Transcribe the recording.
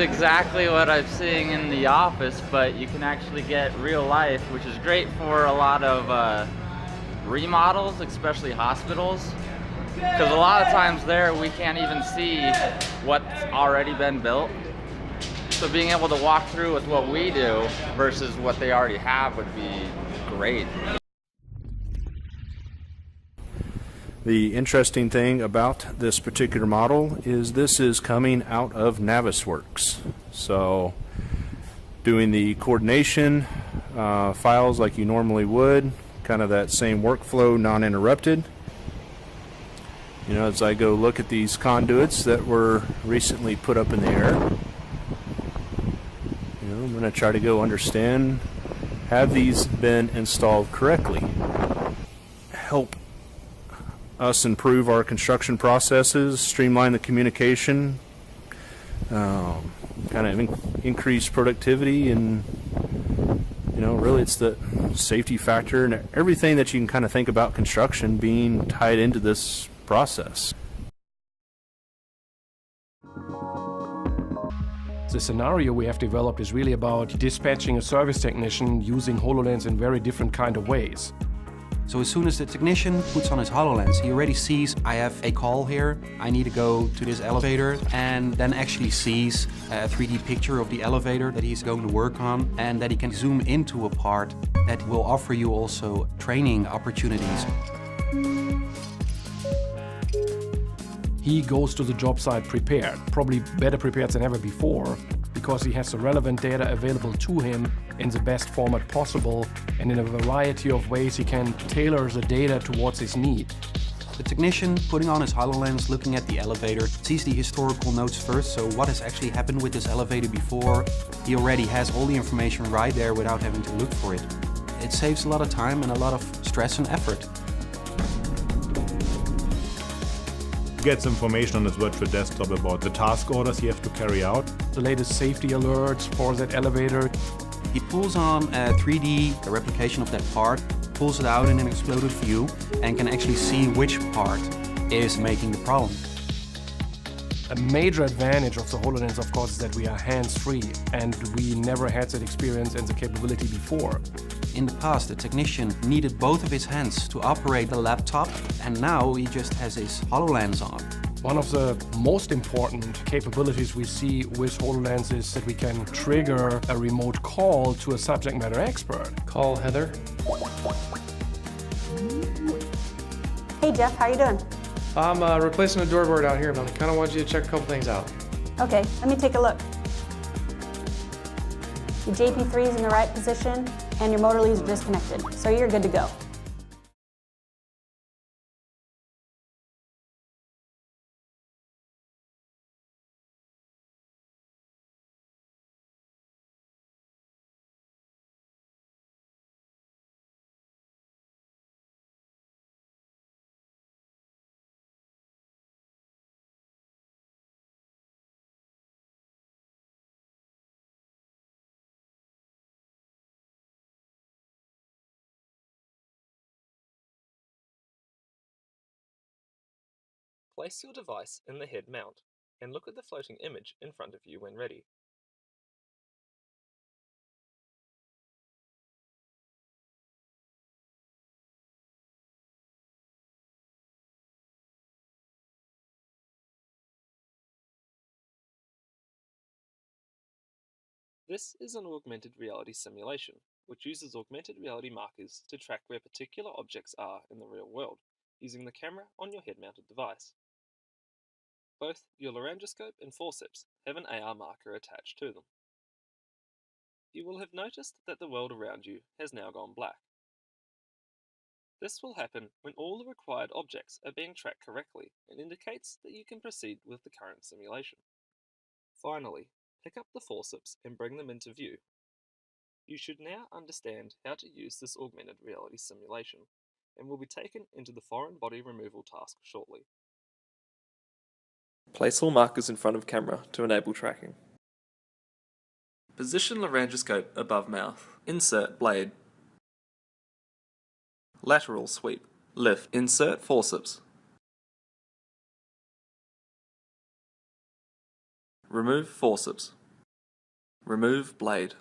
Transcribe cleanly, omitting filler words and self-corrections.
exactly what I'm seeing in the office, but you can actually get real life, which is great for a lot of remodels, especially hospitals. Because a lot of times there we can't even see what's already been built. So being able to walk through with what we do versus what they already have would be great. The interesting thing about this particular model is this is coming out of Navisworks. So doing the coordination files like you normally would, kind of that same workflow, non-interrupted. You know, as I go look at these conduits that were recently put up in the air, you know, I'm going to try to go understand, have these been installed correctly? Help us improve our construction processes, streamline the communication, kind of increase productivity, and you know, really it's the safety factor and everything that you can kind of think about construction being tied into this process. The scenario we have developed is really about dispatching a service technician using HoloLens in very different kind of ways. So as soon as the technician puts on his HoloLens, he already sees, I have a call here, I need to go to this elevator, and then actually sees a 3D picture of the elevator that he's going to work on, and that he can zoom into a part that will offer you also training opportunities. He goes to the job site prepared, probably better prepared than ever before, because he has the relevant data available to him in the best format possible, and in a variety of ways he can tailor the data towards his need. The technician, putting on his HoloLens, looking at the elevator, sees the historical notes first, so what has actually happened with this elevator before. He already has all the information right there without having to look for it. It saves a lot of time and a lot of stress and effort. Gets information on his virtual desktop about the task orders he has to carry out. The latest safety alerts for that elevator. He pulls on a 3D replication of that part, pulls it out in an exploded view, and can actually see which part is making the problem. A major advantage of the HoloLens, of course, is that we are hands-free, and we never had that experience and the capability before. In the past, the technician needed both of his hands to operate the laptop, and now he just has his HoloLens on. One of the most important capabilities we see with HoloLens is that we can trigger a remote call to a subject matter expert. Call Heather. Hey Jeff, how you doing? I'm replacing a door board out here, but I kind of want you to check a couple things out. Okay, let me take a look. Your JP3 is in the right position, and your motor leads are disconnected, so you're good to go. Place your device in the head mount and look at the floating image in front of you when ready. This is an augmented reality simulation, which uses augmented reality markers to track where particular objects are in the real world, using the camera on your head-mounted device. Both your laryngoscope and forceps have an AR marker attached to them. You will have noticed that the world around you has now gone black. This will happen when all the required objects are being tracked correctly and indicates that you can proceed with the current simulation. Finally, pick up the forceps and bring them into view. You should now understand how to use this augmented reality simulation and will be taken into the foreign body removal task shortly. Place all markers in front of camera to enable tracking. Position laryngoscope above mouth. Insert blade. Lateral sweep. Lift. Insert forceps. Remove forceps. Remove blade.